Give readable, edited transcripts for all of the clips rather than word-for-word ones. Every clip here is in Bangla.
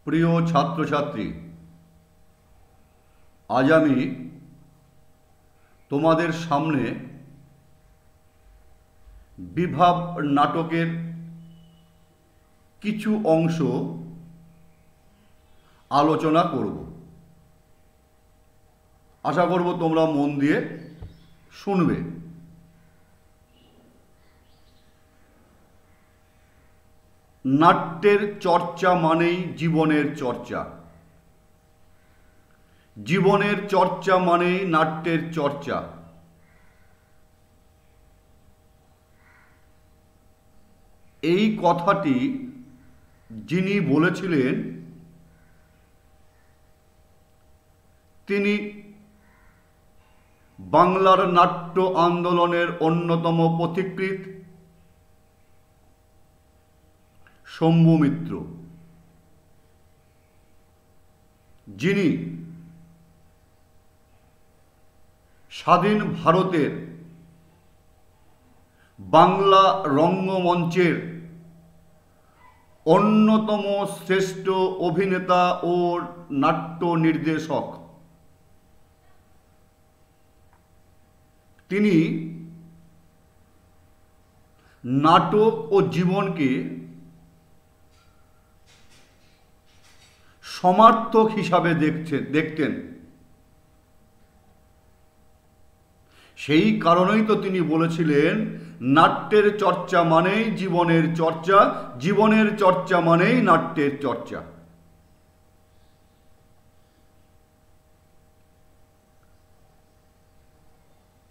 প্রিয় ছাত্রছাত্রী, আজ আমি তোমাদের সামনে বিভাব নাটকের কিছু অংশ আলোচনা করব। আশা করব তোমরা মন দিয়ে শুনবে। নাট্যের চর্চা মানেই জীবনের চর্চা, জীবনের চর্চা মানেই নাট্যের চর্চা। এই কথাটি যিনি বলেছিলেন তিনি বাংলার নাট্য আন্দোলনের অন্যতম পথিকৃৎ শম্ভু মিত্র, যিনি স্বাধীন ভারতের বাংলা রঙ্গমঞ্চের অন্যতম শ্রেষ্ঠ অভিনেতা ও নাট্য নির্দেশক। তিনি নাটক ও জীবনকে সমার্থক হিসাবে দেখতেন। সেই কারণেই তো তিনি বলেছিলেন, নাট্যের চর্চা মানেই জীবনের চর্চা, জীবনের চর্চা মানেই নাট্যের চর্চা।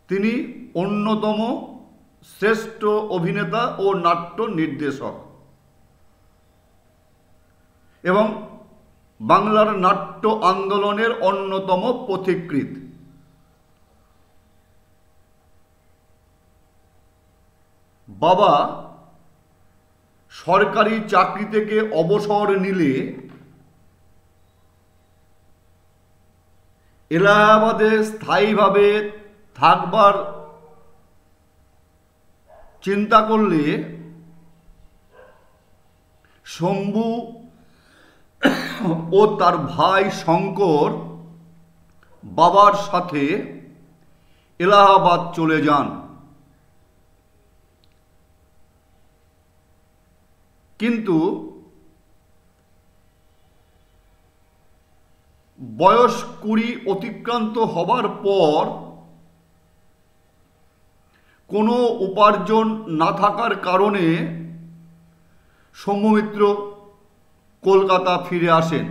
তিনি অন্যতম শ্রেষ্ঠ অভিনেতা ও নাট্য নির্দেশক এবং বাংলার নাট্য আন্দোলনের অন্যতম পথিকৃৎ। বাবা সরকারি চাকরি থেকে অবসর নিলে এলাহাবাদে স্থায়ীভাবে থাকবার চিন্তা করলে শম্ভু ও তার ভাই শঙ্কর বাবার সাথে এলাহাবাদ চলে যান। কিন্তু বয়স 20 অতিক্রান্ত হবার পর কোনো উপার্জন না থাকার কারণে শম্ভু মিত্র কলকাতা ফিরে আসেন।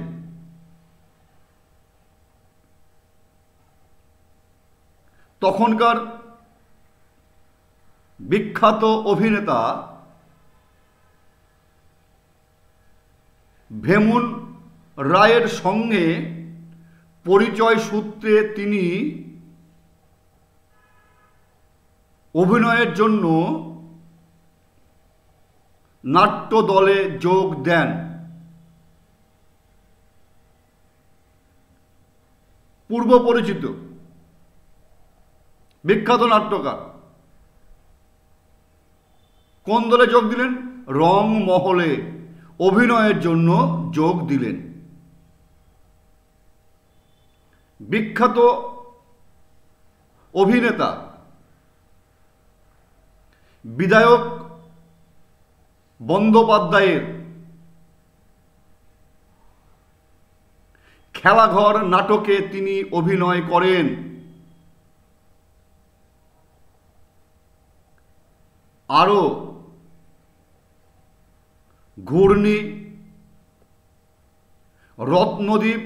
তখনকার বিখ্যাত অভিনেতা ভেমুন রায়ের সঙ্গে পরিচয় সূত্রে তিনি অভিনয়ের জন্য নাট্য দলে যোগ দেন। পূর্ব পরিচিত বিখ্যাত নাট্যকার। কোন দলে যোগ দিলেন? রংমহলে অভিনয়ের জন্য যোগ দিলেন। বিখ্যাত অভিনেতা বিধায়ক বন্দ্যোপাধ্যায়ের খেলাঘর নাটকে তিনি অভিনয় করেন। আরও ঘূর্ণি, রত্নদ্বীপ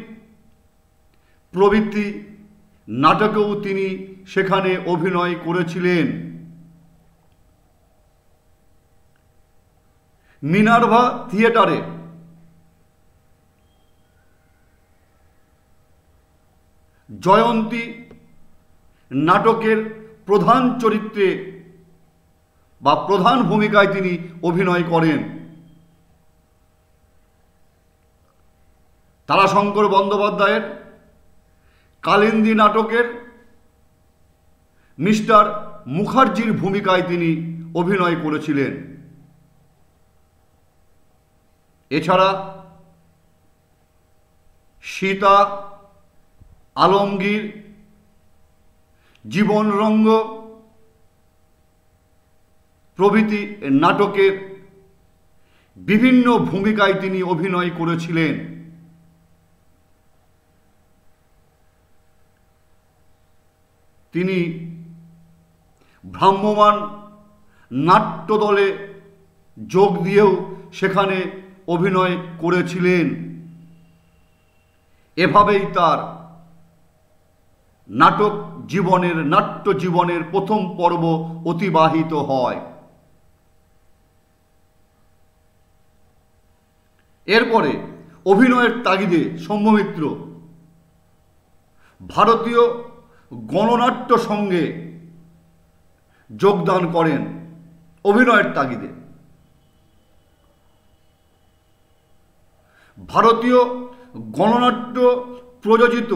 প্রভৃতি নাটকেও তিনি সেখানে অভিনয় করেছিলেন। মিনার্ভা থিয়েটারে জয়ন্তী নাটকের প্রধান চরিত্রে বা প্রধান ভূমিকায় তিনি অভিনয় করেন। তারাশঙ্কর বন্দ্যোপাধ্যায়ের কালিন্দী নাটকের মিস্টার মুখার্জির ভূমিকায় তিনি অভিনয় করেছিলেন। এছাড়া সীতা, আলমগীর, জীবনরঙ্গ প্রভৃতি নাটকের বিভিন্ন ভূমিকায় তিনি অভিনয় করেছিলেন। তিনি ভ্রাম্যমাণ নাট্যদলে যোগ দিয়েও সেখানে অভিনয় করেছিলেন। এভাবেই তার নাট্য জীবনের প্রথম পর্ব অতিবাহিত হয়। এরপরে অভিনয়ের তাগিদে সৌম্যমিত্র ভারতীয় গণনাট্য সঙ্গে যোগদান করেন অভিনয়ের তাগিদে। ভারতীয় গণনাট্য প্রযোজিত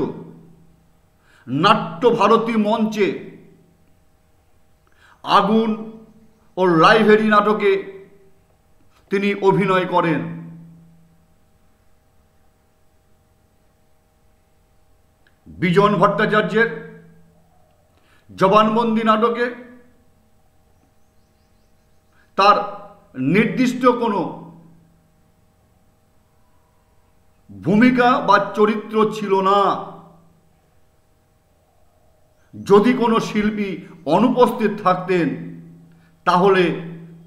নাট্যভারতী মঞ্চে আগুন ও লাইব্রেরি নাটকে তিনি অভিনয় করেন। বিজন ভট্টাচার্যের জবানবন্দি নাটকে তার নির্দিষ্ট কোনো ভূমিকা বা চরিত্র ছিল না। যদি কোনো শিল্পী অনুপস্থিত থাকতেন তাহলে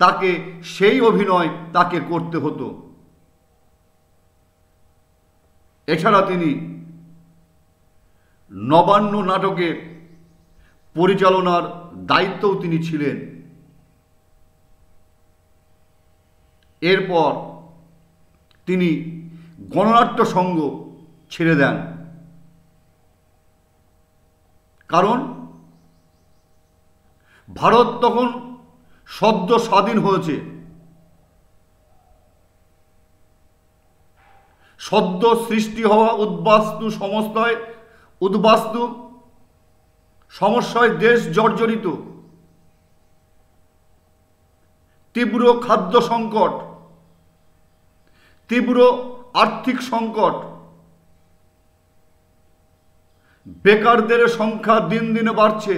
তাকে সেই অভিনয় তাকে করতে হতো। এছাড়া তিনি নবান্ন নাটকের পরিচালনার দায়িত্বও তিনি ছিলেন। এরপর তিনি গণনাট্য সংঘ ছেড়ে দেন, কারণ ভারত তখন সদ্য স্বাধীন হয়েছে। সদ্য সৃষ্টি হওয়া উদ্বাস্তু সমস্যায় দেশ জর্জরিত। তীব্র খাদ্য সংকট, তীব্র আর্থিক সংকট, বেকারদের সংখ্যা দিন দিন বাড়ছে।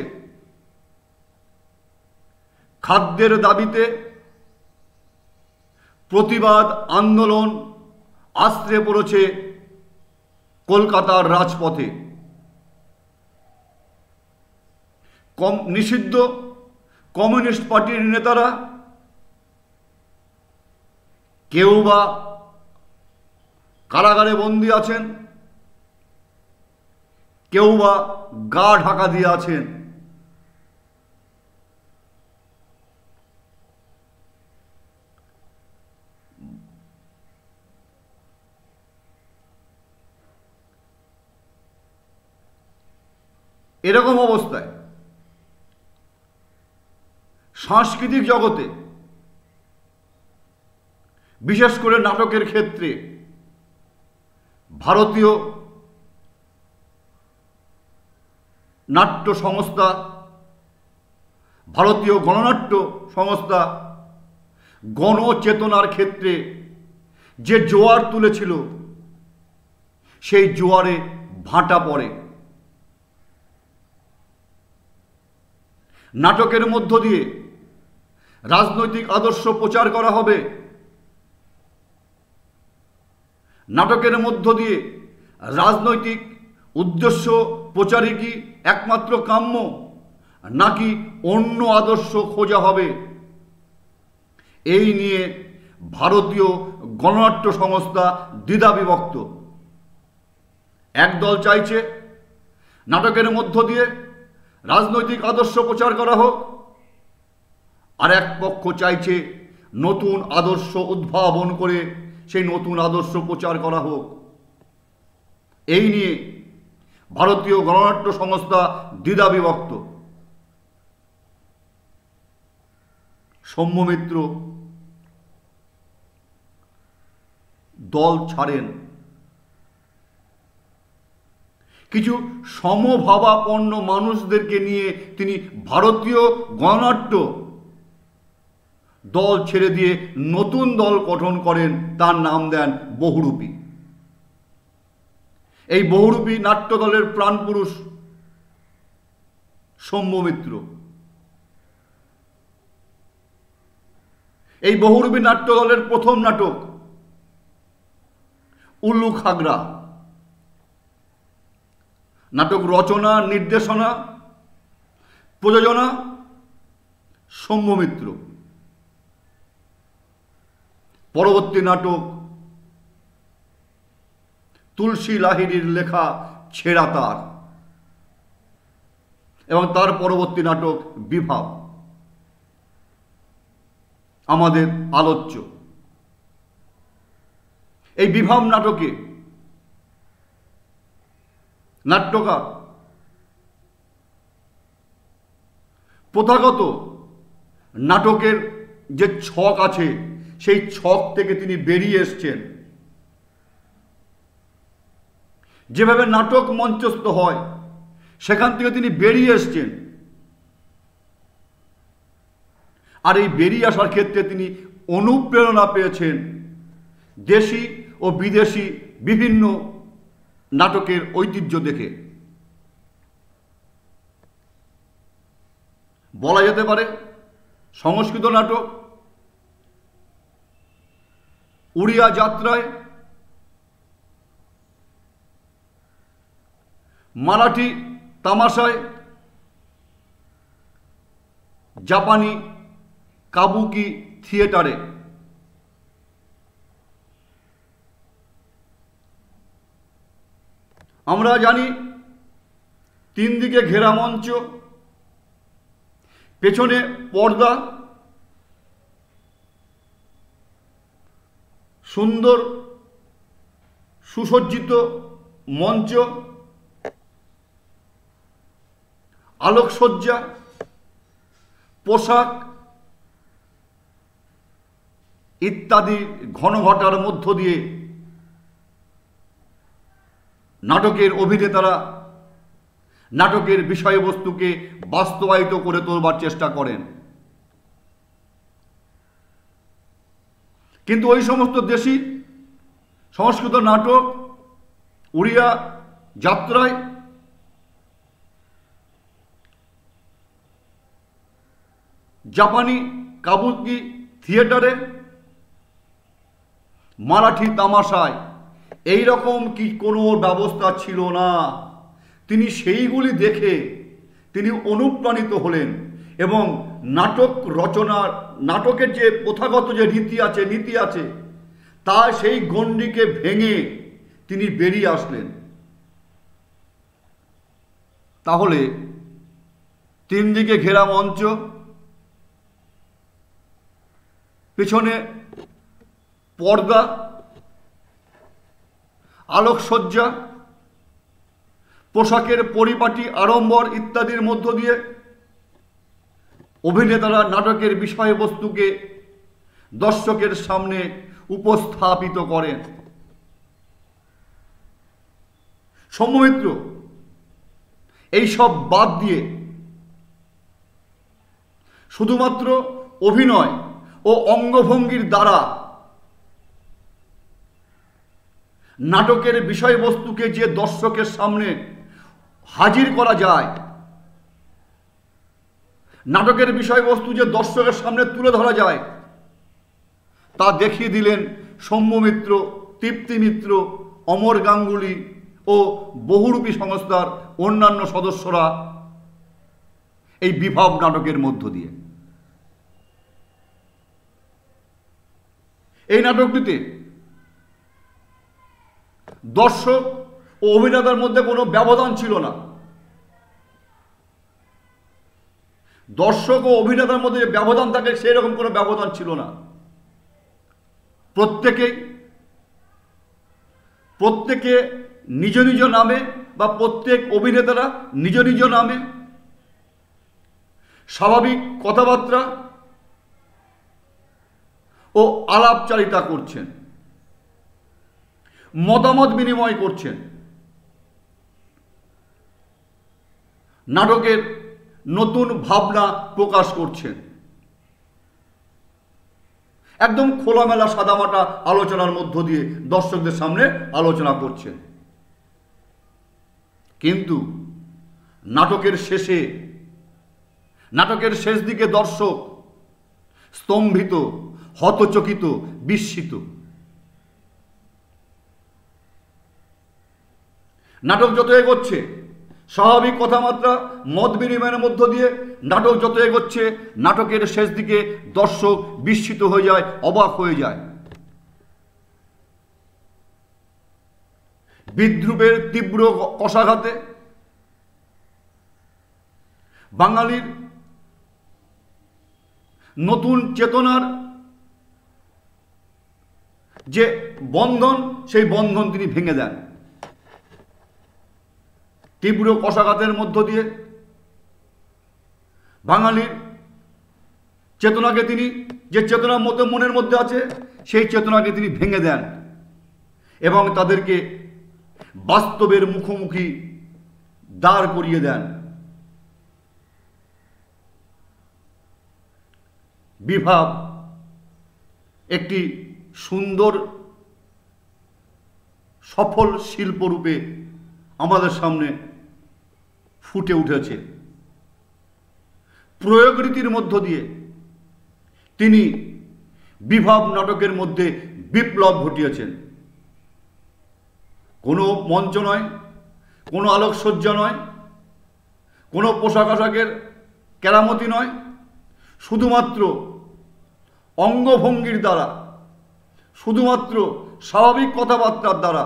খাদ্যের দাবিতে প্রতিবাদ আন্দোলন আছড়ে পড়েছে কলকাতার রাজপথে। নিষিদ্ধ কমিউনিস্ট পার্টির নেতারা কেউ বা কারাগারে বন্দী আছেন, কেউ বা গা ঢাকা দিয়ে আছেন। এরকম অবস্থায় সাংস্কৃতিক জগতে, বিশেষ করে নাটকের ক্ষেত্রে, ভারতীয় নাট্য সংস্থা, ভারতীয় গণনাট্য সংস্থা গণচেতনার ক্ষেত্রে যে জোয়ার তুলেছিল সেই জোয়ারে ভাটা পড়ে। নাটকের মধ্য দিয়ে রাজনৈতিক আদর্শ প্রচার করা হবে, নাটকের মধ্য দিয়ে রাজনৈতিক উদ্দেশ্য প্রচারে কি একমাত্র কাম্য, নাকি অন্য আদর্শ খোঁজা হবে? এই নিয়ে ভারতীয় গণনাট্য সংস্থা দ্বিধা বিভক্ত। একদল চাইছে নাটকের মধ্য দিয়ে রাজনৈতিক আদর্শ প্রচার করা হোক, আর এক পক্ষ চাইছে নতুন আদর্শ উদ্ভাবন করে সেই নতুন আদর্শ প্রচার করা হোক। এই নিয়ে ভারতীয় গণনাট্য সংস্থা দ্বিধা বিভক্ত। সৌম্যমিত্র দল ছাড়েন। কিছু সমভাবাপন্ন মানুষদেরকে নিয়ে তিনি ভারতীয় গণনাট্য দল ছেড়ে দিয়ে নতুন দল গঠন করেন, তার নাম দেন বহুরূপী। এই বহুরূপী নাট্যদলের প্রাণপুরুষ সৌম্য মিত্র। এই বহুরূপী নাট্যদলের প্রথম নাটক উল্লু খাগড়া। নাটক রচনা, নির্দেশনা, প্রযোজনা সৌম্য মিত্র। পরবর্তী নাটক তুলসী লাহিড়ীর লেখা ছেঁড়া তার, এবং তার পরবর্তী নাটক বিভাব আমাদের আলোচ্য। এই বিভাব নাটকে নাট্যকার প্রথাগত নাটকের যে ছক আছে সেই ছক থেকে তিনি বেরিয়ে এসছেন। যেভাবে নাটক মঞ্চস্থ হয় সেখান থেকে তিনি বেরিয়ে এসছেন, আর এই বেরিয়ে আসার ক্ষেত্রে তিনি অনুপ্রেরণা পেয়েছেন দেশি ও বিদেশি বিভিন্ন নাটকের ঐতিহ্য দেখে। বলা যেতে পারে সংস্কৃত নাটক, উড়িয়া যাত্রায়, মারাঠি তামাশায়, জাপানি কাবুকি থিয়েটারে। আমরা জানি তিন দিকে ঘেরা মঞ্চ, পেছনে পর্দা, সুন্দর সুসজ্জিত মঞ্চ, আলোকসজ্জা, পোশাক ইত্যাদি ঘনঘটার মধ্য দিয়ে নাটকের অভিনেতারা নাটকের বিষয়বস্তুকে বাস্তবায়িত করে তোলবার চেষ্টা করেন। কিন্তু ওই সমস্ত দেশি সংস্কৃত নাটক, উড়িয়া যাত্রায়, জাপানি কাবুকি থিয়েটারে, মারাঠি তামাশায় এই রকম কি কোনো ব্যবস্থা ছিল না। তিনি সেইগুলি দেখে তিনি অনুপ্রাণিত হলেন এবং নাটক রচনার, নাটকের যে প্রথাগত যে রীতি আছে, নীতি আছে, তা সেই গণ্ডিকে ভেঙে তিনি বেরিয়ে আসলেন। তাহলে তিন দিকে ঘেরা মঞ্চ, পেছনে পর্দা, আলোকসজ্জা, পোশাকের পরিপাটি আড়ম্বর ইত্যাদির মধ্য দিয়ে অভিনেতারা নাটকের বিষয়বস্তুকে দর্শকের সামনে উপস্থাপিত করেন। সৌম্য মিত্র এইসব বাদ দিয়ে শুধুমাত্র অভিনয় ও অঙ্গভঙ্গির দ্বারা নাটকের বিষয়বস্তুকে যে দর্শকের সামনে হাজির করা যায়, নাটকের বিষয়বস্তু যে দর্শকের সামনে তুলে ধরা যায়, তা দেখিয়ে দিলেন সৌম্য মিত্র, তৃপ্তি মিত্র, অমর গাঙ্গুলি ও বহুরূপী সংস্থার অন্যান্য সদস্যরা এই বিভাব নাটকের মধ্য দিয়ে। এই নাটকটিতে দর্শক ও অভিনেতার মধ্যে কোনো ব্যবধান ছিল না। দর্শক ও অভিনেতার মধ্যে যে ব্যবধান থাকে সেই রকম কোনো ব্যবধান ছিল না। প্রত্যেকে নিজ নিজ নামে বা প্রত্যেক অভিনেতারা নিজ নিজ নামে স্বাভাবিক কথাবার্তা ও আলাপচারিতা করছেন, মতামত বিনিময় করছেন, নাটকের নতুন ভাবনা প্রকাশ করছেন, একদম খোলামেলা সাদামাটা আলোচনার মধ্য দিয়ে দর্শকদের সামনে আলোচনা করছেন। কিন্তু নাটকের শেষ দিকে দর্শক স্তম্ভিত, হতচকিত, বিস্মিত। নাটক যত এগোচ্ছে, স্বাভাবিক কথাবার্তা, মত বিনিময়ের মধ্য দিয়ে নাটক যত এগোচ্ছে, নাটকের শেষ দিকে দর্শক বিস্মিত হয়ে যায়, অবাক হয়ে যায়। বিদ্রূপের তীব্র কষাঘাতে বাঙালির নতুন চেতনার যে বন্ধন, সেই বন্ধন তিনি ভেঙে দেন। তীব্র কষাঘাতের মধ্য দিয়ে বাঙালির চেতনাকে তিনি, যে চেতনা মনের মধ্যে আছে, সেই চেতনাকে তিনি ভেঙে দেন এবং তাদেরকে বাস্তবের মুখোমুখি দাঁড় করিয়ে দেন। বিভাব একটি সুন্দর সফল শিল্পরূপে আমাদের সামনে ফুটে উঠেছে। প্রয়োগ রীতির মধ্য দিয়ে তিনি বিভাব নাটকের মধ্যে বিপ্লব ঘটিয়েছেন। কোনো মঞ্চ নয়, কোনো আলোকসজ্জা নয়, কোনো পোশাক আশাকের কেরামতি নয়, শুধুমাত্র অঙ্গভঙ্গির দ্বারা, শুধুমাত্র স্বাভাবিক কথাবার্তার দ্বারা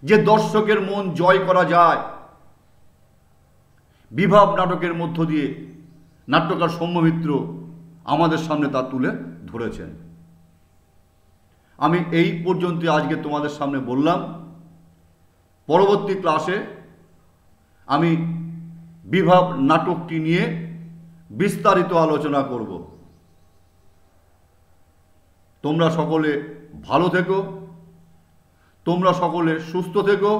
যে দর্শকের মন জয় করা যায়, বিভাব নাটকের মধ্য দিয়ে নাট্যকার সৌম্য মিত্র আমাদের সামনে তা তুলে ধরেছেন। আমি এই পর্যন্ত আজকে তোমাদের সামনে বললাম। পরবর্তী ক্লাসে আমি বিভাব নাটকটি নিয়ে বিস্তারিত আলোচনা করব। তোমরা সকলে ভালো থেকো, তোমরা সকলে সুস্থ থেকো।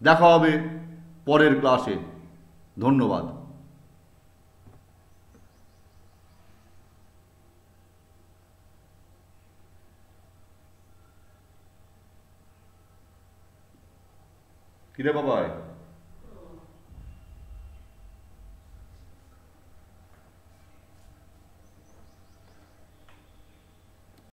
দেখা হবে পরের ক্লাসে। ধন্যবাদ। কিরে বাবাই?